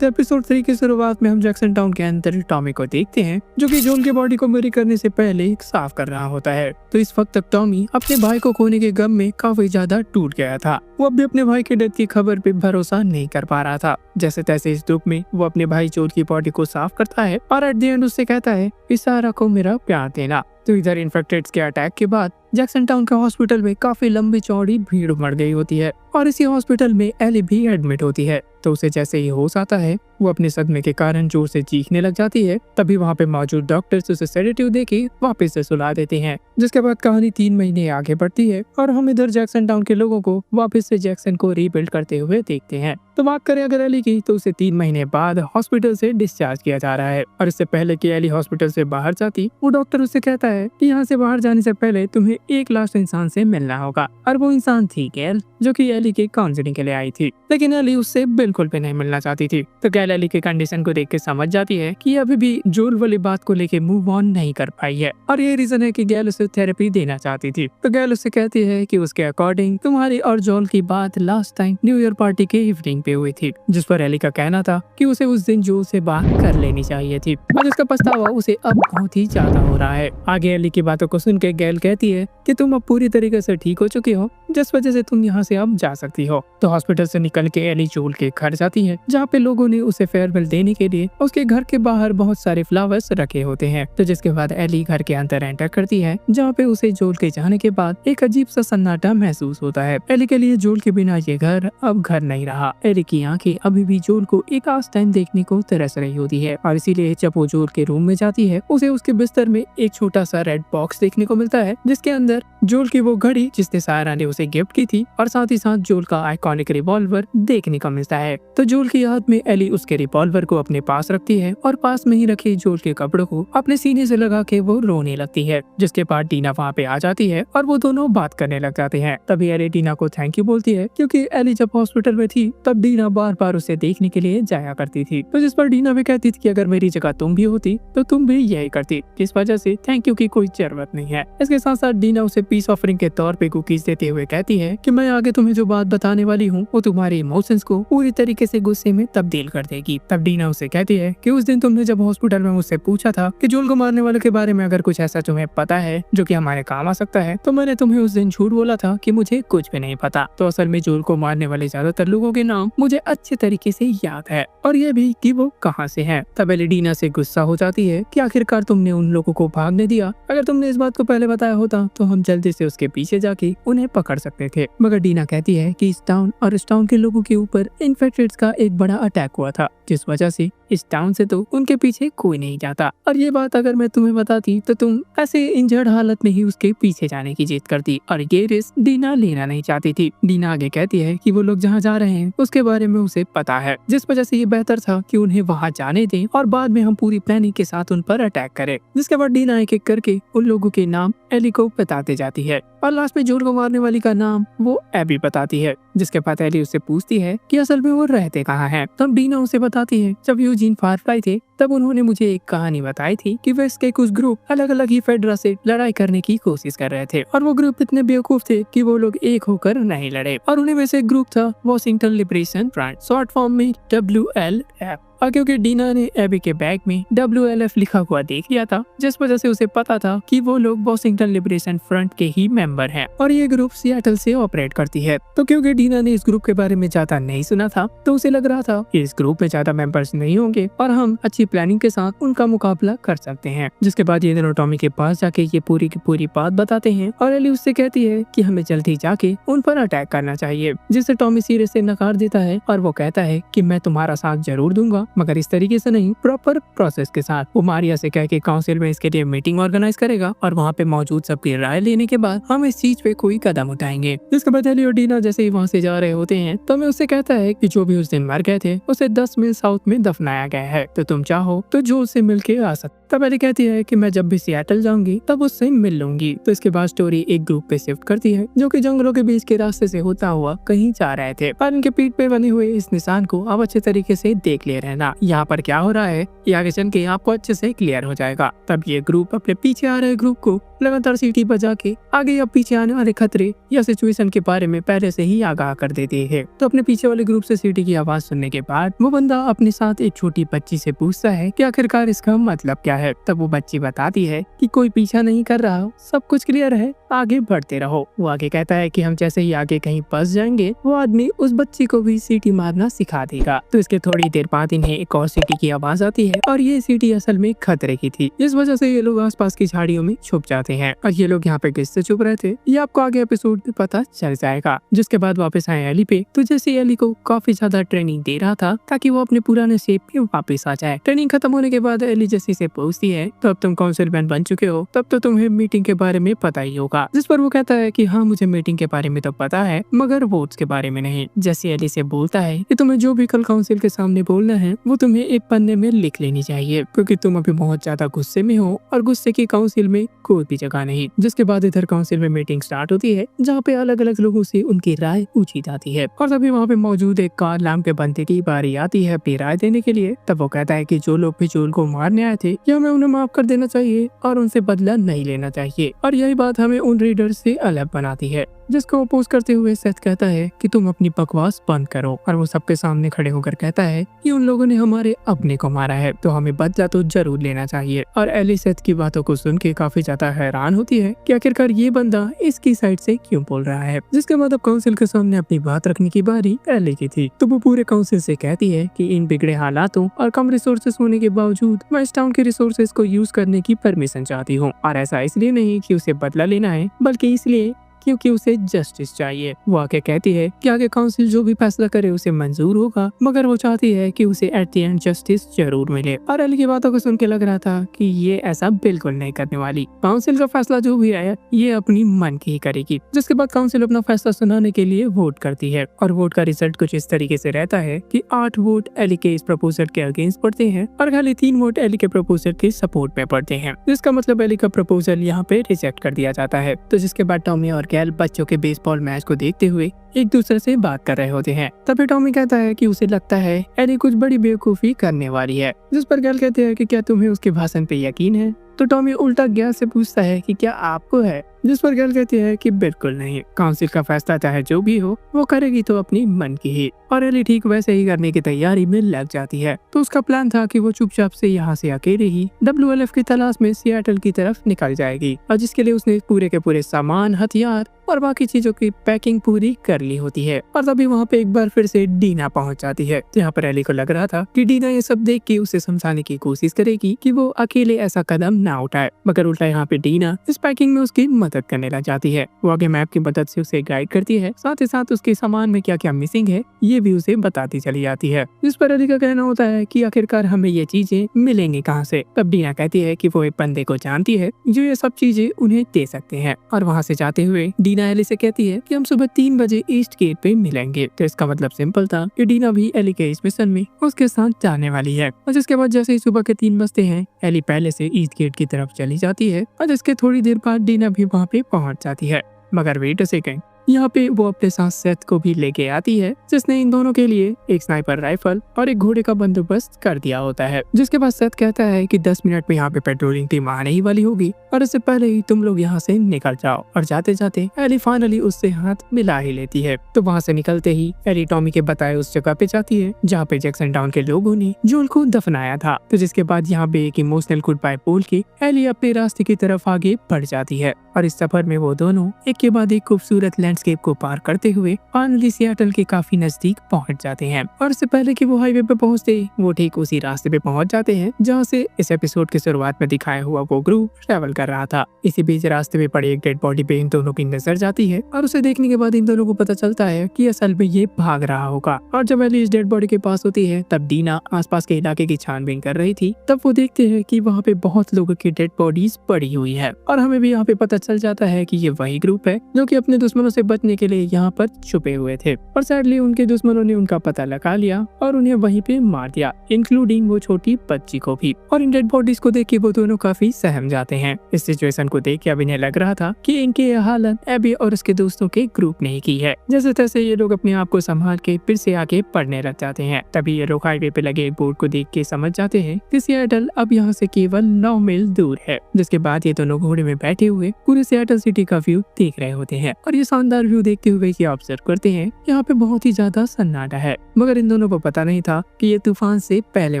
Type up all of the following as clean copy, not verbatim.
तो एपिसोड 3 की शुरुआत में हम जैक्सन टाउन के अंदर टॉमी को देखते हैं, जो कि जोल के बॉडी को मरी करने से पहले साफ कर रहा होता है। तो इस वक्त तक टॉमी अपने भाई को खोने के गम में काफी ज्यादा टूट गया था। वो अब भी अपने भाई के डेथ की खबर पे भरोसा नहीं कर पा रहा था। जैसे तैसे इस दुख में वो अपने भाई जोल की बॉडी को साफ करता है और एट द एंड उससे कहता है कि सारा को मेरा प्यार देना। तो इधर इन्फेक्टेड्स के अटैक के बाद जैक्सन टाउन के हॉस्पिटल में काफी लंबी चौड़ी भीड़ उमड़ गई होती है और इसी हॉस्पिटल में एली भी एडमिट होती है। तो उसे जैसे ही होश आता है वो अपने सदमे के कारण जोर से चीखने लग जाती है। तभी वहाँ पे मौजूद डॉक्टर्स उसे सेडेटिव देके वापस से सुला देते हैं, जिसके बाद कहानी 3 महीने आगे बढ़ती है और हम इधर जैक्सन टाउन के लोगों को वापस से जैक्सन को रीबिल्ड करते हुए देखते हैं। तो बात करें अगर एली की, तो उसे 3 महीने बाद हॉस्पिटल से डिस्चार्ज किया जा रहा है और इससे पहले कि एली हॉस्पिटल से बाहर जाती, वो डॉक्टर उससे कहता है कि यहाँ से बाहर जाने से पहले तुम्हें एक लास्ट इंसान से मिलना होगा। और वो इंसान थी गैल, जो कि एली के काउंसलिंग के लिए आई थी। लेकिन एली उससे बिल्कुल भी नहीं मिलना चाहती थी। तो गैल एली के कंडीशन को देख के समझ जाती है कि अभी भी जोल वाली बात को लेके मूव ऑन नहीं कर पाई है और ये रीजन है कि गैल उसे थेरेपी देना चाहती थी। तो गैल उससे कहती है कि उसके अकॉर्डिंग तुम्हारी और जोल की बात last time new year party के इवनिंग पे हुई थी, जिस पर एली का कहना था कि उसे उस दिन जोल से बात कर लेनी चाहिए थी और इसका पछतावा उसे अब बहुत ही ज्यादा हो रहा है। आगे एली की बातों को सुन के गैल कहती है कि तुम अब पूरी तरीके से ठीक हो चुकी हो, जिस वजह से तुम यहाँ से अब जा सकती हो। तो हॉस्पिटल से निकल के एली जोल के घर जाती है, जहाँ पे लोगों ने उसे फेयरवेल देने के लिए उसके घर के बाहर बहुत सारे फ्लावर्स रखे होते हैं। तो जिसके बाद एली घर के अंदर एंटर करती है, जहाँ पे उसे जोल के जाने के बाद एक अजीब सा सन्नाटा महसूस होता है। एली के लिए जोल के बिना ये घर अब घर नहीं रहा। एली की आंखें अभी भी जोल को एक लास्ट टाइम देखने को तरस रही होती है और इसीलिए जब वो जोल के रूम में जाती है, उसे उसके बिस्तर में एक छोटा सा रेड बॉक्स देखने को मिलता है, जिसके अंदर जोल की वो घड़ी जिसने सायरा ने उसे गिफ्ट की थी और साथ ही साथ जोल का आइकॉनिक रिवॉल्वर देखने को मिलता है। तो जोल की याद में एली उसके रिवॉल्वर को अपने पास रखती है और पास में ही रखे जोल के कपड़ों को अपने सीने से लगा के वो रोने लगती है। जिसके बाद डीना वहाँ पे आ जाती है और वो दोनों बात करने लग जाते हैं। तभी एली डीना को थैंक यू बोलती है, क्योंकि एली जब हॉस्पिटल में थी तब डीना बार बार उसे देखने के लिए जाया करती थी। तो जिस पर डीना भी कहती थी कि अगर मेरी जगह तुम भी होती तो तुम भी यही करती, जिस वजह से थैंक यू की कोई जरूरत नहीं है। इसके साथ साथ डीना उसे पीस ऑफरिंग के तौर पे कुकीज देते हुए कहती है कि मैं आगे तुम्हें जो बात बताने वाली हूँ वो तुम्हारे इमोशंस को पूरी तरीके से गुस्से में तब्दील कर देगी। तब डीना उसे कहती है कि उस दिन तुमने जब हॉस्पिटल में मुझसे पूछा था कि जोल को मारने वाले के बारे में अगर कुछ ऐसा तुम्हें पता है जो कि हमारे काम आ सकता है, तो मैंने तुम्हें उस दिन झूठ बोला था कि मुझे कुछ भी नहीं पता। तो असल में जोल को मारने वाले ज्यादातर लोगों के नाम मुझे अच्छे तरीके से याद है और ये भी कि वो कहाँ से हैं। तब एली डीना से गुस्सा हो जाती है कि आखिरकार तुमने उन लोगों को भागने दिया। अगर तुमने इस बात को पहले बताया होता तो हम जल्दी से उसके पीछे जाके उन्हें पकड़ सकते थे। मगर डीना कहती है कि इस टाउन और इस टाउन के लोगों के ऊपर इन्फेक्टेड्स का एक बड़ा अटैक हुआ था, जिस वजह से इस टाउन से तो उनके पीछे कोई नहीं जाता और ये बात अगर मैं तुम्हें बताती तो तुम ऐसे इंजर्ड हालत में ही उसके पीछे जाने की जिद करती और ये रिस्क डीना लेना नहीं चाहती थी। डीना आगे कहती है कि वो लोग जहाँ जा रहे हैं उसके बारे में उसे पता है, जिस वजह से ये बेहतर था कि उन्हें वहाँ जाने दें और बाद में हम पूरी प्लानिंग के साथ उन पर अटैक करें। जिसके बाद डीना एक एक करके उन लोगों के नाम एली को बताते जाती है और लास्ट में जोल को मारने वाली का नाम वो एबी बताती है। जिसके बाद एली उससे पूछती है कि असल में वो रहते कहाँ हैं। तब डीना उसे बताती है जब यूजीन फायरफ्लाई थे तब उन्होंने मुझे एक कहानी बताई थी कि वेस्ट के कुछ ग्रुप अलग अलग ही फेडरा से लड़ाई करने की कोशिश कर रहे थे और वो ग्रुप इतने बेवकूफ थे कि वो लोग एक होकर नहीं लड़े और उन्हें वैसे ग्रुप था Washington liberation front, short form में WLF। और क्योंकि डीना ने एबी के बैग में WLF लिखा हुआ देख लिया था, जिस वजह से उसे पता था कि वो लोग वॉशिंगटन लिबरेशन फ्रंट के ही मेंबर हैं और ये ग्रुप सियाटल से ऑपरेट करती है। तो क्योंकि डीना ने इस ग्रुप के बारे में ज्यादा नहीं सुना था तो उसे लग रहा था कि इस ग्रुप में ज्यादा मेंबर्स नहीं होंगे और हम अच्छी प्लानिंग के साथ उनका मुकाबला कर सकते हैं। जिसके बाद ये दोनों टॉमी के पास जाके ये पूरी की पूरी बात बताते हैं और एली उससे कहती है कि हमें जल्दी जाके उन पर अटैक करना चाहिए, जिससे टॉमी सीरियस से नकार देता है और वो कहता है कि मैं तुम्हारा साथ जरूर दूंगा, मगर इस तरीके से नहीं, प्रॉपर प्रोसेस के साथ। वो मारिया से कह के काउंसिल में इसके लिए मीटिंग ऑर्गेनाइज करेगा और वहाँ पे मौजूद सबकी राय लेने के बाद हम इस चीज पे कोई कदम उठाएंगे। जिसके बाद एली और डीना जैसे ही वहाँ से जा रहे होते हैं तो मैं उससे कहता है कि जो भी उस दिन मर गए थे उसे 10 मील साउथ में दफनाया गया है, तो तुम चाहो तो जो उससे मिल के आ सकते। तब एली कहती है कि मैं जब भी सियाटल जाऊंगी तब उससे मिल लूंगी। तो इसके बाद स्टोरी एक ग्रुप पे शिफ्ट करती है जो कि जंगलों के बीच के रास्ते से होता हुआ कहीं जा रहे थे और इनके पीठ पे बने हुए इस निशान को आप अच्छे तरीके से देख ले रहना। यहाँ पर क्या हो रहा है ये आगे चल के आपको अच्छे से क्लियर हो जाएगा। तब ये ग्रुप अपने पीछे आ रहे ग्रुप को लगातार सीटी बजा के आगे या पीछे आने वाले खतरे या सिचुएशन के बारे में पहले से ही आगाह भगा कर देती है। तो अपने पीछे वाले ग्रुप से सीटी की आवाज सुनने के बाद वो बंदा अपने साथ एक छोटी बच्ची से पूछता है कि आखिरकार इसका मतलब क्या है। तब वो बच्ची बताती है कि कोई पीछा नहीं कर रहा, सब कुछ क्लियर है, आगे बढ़ते रहो। वो आगे कहता है कि हम जैसे ही आगे कहीं फंस जाएंगे वो आदमी उस बच्ची को भी सीटी मारना सिखा देगा। तो इसके थोड़ी देर बाद इन्हें एक और सीटी की आवाज आती है और ये सीटी असल में खतरे की थी। इस वजह से ये लोग आसपास की झाड़ियों में छुप जाते हैं और ये लोग यहाँ पे किससे छुप रहे थे ये आपको आगे एपिसोड में पता चल जाएगा। जिसके बाद वापस आए एली पे, तो जैसे एली को काफी ज्यादा ट्रेनिंग दे रहा था ताकि वो अपने पुराने शेप में वापस आ जाए। ट्रेनिंग खत्म होने के बाद एली जैसी से पूछती है तो अब तुम काउंसिलमैन बन चुके हो, तब तो तुम्हें मीटिंग के बारे में पता ही होगा। जिस पर वो कहता है कि हाँ मुझे मीटिंग के बारे में तो पता है मगर वोट्स के बारे में नहीं। जैसे एली से बोलता है कि तुम्हें जो भी कल काउंसिल के सामने बोलना है वो तुम्हें एक पन्ने में लिख लेनी चाहिए क्योंकि तुम अभी बहुत ज्यादा गुस्से में हो और गुस्से की काउंसिल में कोई भी जगह नहीं। जिसके बाद इधर काउंसिल में मीटिंग स्टार्ट होती है जहाँ पे अलग अलग लोगों से उनकी राय पूछी जाती है और तभी वहाँ पे मौजूद एक कार लैम्प के बंदे की बारी आती है अपनी राय देने के लिए। तब वो कहता है कि जो लोग भी जोल को मारने आए थे या हमें उन्हें माफ कर देना चाहिए और उनसे बदला नहीं लेना चाहिए और यही बात हमें उन रीडर से अलग बनाती है। जिसको अपोज करते हुए सेथ कहता है कि तुम अपनी बकवास बंद करो और वो सबके सामने खड़े होकर कहता है कि उन लोगों ने हमारे अपने को मारा है तो हमें बदला तो जरूर लेना चाहिए। और एली सेथ की बातों को सुन के काफी ज्यादा हैरान होती है कि आखिरकार ये बंदा इसकी साइड से क्यों बोल रहा है। जिसके बाद अब काउंसिल के सामने अपनी बात रखने की बारी एली की थी। तो वो पूरे काउंसिल से कहती है कि इन बिगड़े हालातों और कम रिसोर्सेस होने के बावजूद मैं इस टाउन के रिसोर्सेस को यूज करने की परमिशन चाहती हूँ और ऐसा इसलिए नहीं कि उसे बदला लेना है बल्कि इसलिए क्योंकि उसे जस्टिस चाहिए। वो आगे कहती है कि आगे काउंसिल जो भी फैसला करे उसे मंजूर होगा मगर वो चाहती है कि उसे एट द एंड जस्टिस जरूर मिले। और एली की बातों को सुन के लग रहा था कि ये ऐसा बिल्कुल नहीं करने वाली। काउंसिल का फैसला जो भी आया ये अपनी मन की ही करेगी। जिसके बाद काउंसिल अपना फैसला सुनाने के लिए वोट करती है और वोट का रिजल्ट कुछ इस तरीके से रहता है कि 8 वोट एली के इस प्रपोजल के अगेंस्ट पड़ते हैं और खाली 3 वोट एली के प्रपोजल के सपोर्ट में पड़ते हैं। जिसका मतलब एली का प्रपोजल यहाँ पे रिजेक्ट कर दिया जाता है। तो जिसके बाद टॉमी और गैल बच्चों के बेसबॉल मैच को देखते हुए एक दूसरे से बात कर रहे होते हैं। तभी टॉमी कहता है कि उसे लगता है एली कुछ बड़ी बेवकूफी करने वाली है। जिस पर गैल कहते हैं कि क्या तुम्हें उसके भाषण पे यकीन है। तो टॉमी उल्टा गैल से पूछता है कि क्या आपको है। जिस पर गैल कहती है कि बिल्कुल नहीं, काउंसिल का फैसला चाहे जो भी हो वो करेगी तो अपनी मन की ही। और एली ठीक वैसे ही करने की तैयारी में लग जाती है। तो उसका प्लान था कि वो चुपचाप से यहाँ से अकेले ही WLF की तलाश में सियाटल की तरफ निकल जाएगी और जिसके लिए उसने पूरे के पूरे सामान, हथियार और बाकी चीजों की पैकिंग पूरी कर ली होती है। और तभी वहाँ पे एक बार फिर से डीना पहुँच जाती है। तो यहाँ पर एली को लग रहा था कि डीना ये सब देख के उसे समझाने की कोशिश करेगी कि वो अकेले ऐसा कदम ना उठाए, मगर उल्टा यहाँ पे डीना इस पैकिंग में उसकी मदद करने लग जाती है। वो आगे मैप की मदद से उसे गाइड करती है, साथ ही साथ उसके सामान में क्या क्या मिसिंग है ये भी उसे बताती चली जाती है। जिस पर एली का कहना होता है कि आखिरकार हमें ये चीजें मिलेंगी कहाँ से। तब डीना कहती है कि वो एक बंदे को जानती है जो ये सब चीजें उन्हें दे सकते हैं। और वहाँ से जाते हुए डीना एली से कहती है कि हम सुबह 3 बजे ईस्ट गेट पे मिलेंगे। तो इसका मतलब सिंपल था कि डीना भी एली के इस मिशन में उसके साथ जाने वाली है। और जिसके बाद जैसे ही सुबह के 3 बजते हैं एली पहले से ईस्ट गेट की तरफ चली जाती है और जिसके थोड़ी देर बाद डीना भी वहाँ पे पहुँच जाती है। मगर वेट अ सेकंड, यहाँ पे वो अपने साथ सेथ को भी लेके आती है जिसने इन दोनों के लिए एक स्नाइपर राइफल और एक घोड़े का बंदोबस्त कर दिया होता है। जिसके बाद सेथ कहता है कि 10 मिनट में यहाँ पे पेट्रोलिंग टीम आने ही वाली होगी और इससे पहले ही तुम लोग यहाँ से निकल जाओ। और जाते जाते एली फाइनली उससे हाथ मिला ही लेती है। तो वहाँ से निकलते ही एली टॉमी के बताए उस जगह पे जाती है जहाँ पे जैक्सन टाउन के लोगों ने जोल को दफनाया था। तो जिसके बाद यहाँ पे एक इमोशनल गुड बाय बोल के एली अपने रास्ते की तरफ आगे बढ़ जाती है और इस सफर में वो दोनों एक के बाद एक खूबसूरत लैंडस्केप को पार करते हुए फाइनली सियाटल के काफी नजदीक पहुंच जाते हैं। और इससे पहले कि वो हाईवे पे पहुंचते वो ठीक उसी रास्ते पे पहुंच जाते हैं जहां से इस एपिसोड के शुरुआत में दिखाया हुआ वो ग्रुप ट्रैवल कर रहा था। इसी बीच रास्ते में पड़ी एक डेड बॉडी पे इन दोनों की नजर जाती है और उसे देखने के बाद इन दोनों को पता चलता है कि असल में ये भाग रहा होगा। और जब एली इस डेड बॉडी के पास होती है तब डीना आसपास के इलाके की छानबीन कर रही थी। तब वो देखते हैं कि वहाँ पे बहुत लोगों की डेड बॉडीज पड़ी हुई है और हमें भी यहाँ पे पता चल जाता है कि ये वही ग्रुप है जो कि अपने दुश्मनों से बचने के लिए यहाँ पर छुपे हुए थे। और सैडली उनके दुश्मनों ने उनका पता लगा लिया और उन्हें वहीं पे मार दिया, इंक्लूडिंग वो छोटी बच्ची को भी। और इन डेड बॉडीज को देख के वो दोनों काफी सहम जाते हैं। इस सिचुएशन को देख के अब इन्हें लग रहा था कि इनकी ये हालत एबी और उसके दोस्तों के ग्रुप ने ही की है। जैसे तैसे ये लोग अपने आप को संभाल के फिर से आगे पढ़ने लग जाते हैं। तभी ये लोग हाईवे पे लगे एक बोर्ड को देख के समझ जाते हैं कि सियाटल अब यहाँ से केवल 9 मील दूर है। जिसके बाद ये दोनों घोड़े में बैठे हुए पूरे सियाटल सिटी का व्यू देख रहे होते हैं और ये शानदार शानदार व्यू देखते हुए ये ऑब्जर्व करते हैं यहाँ पे बहुत ही ज्यादा सन्नाटा है, मगर इन दोनों को पता नहीं था कि ये तूफान से पहले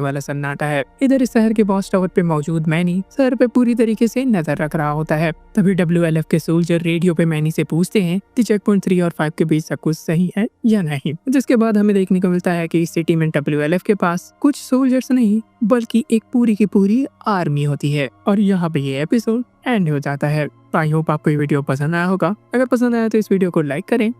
वाला सन्नाटा है। इधर इस शहर के बॉस टावर पे मौजूद मैनी शहर पे पूरी तरीके से नजर रख रहा होता है। तभी WLF के सोल्जर रेडियो पे मैनी से पूछते हैं कि चेक पॉइंट 3 और 5 के बीच सब कुछ सही है या नहीं, जिसके बाद हमें देखने को मिलता है कि इस सिटी में WLF के पास कुछ सोल्जर्स नहीं बल्कि एक पूरी की पूरी आर्मी होती है। और यहाँ पे ये एपिसोड एंड हो जाता है। आई होप आपको ये वीडियो पसंद आया होगा। अगर पसंद आया तो इस वीडियो को लाइक करें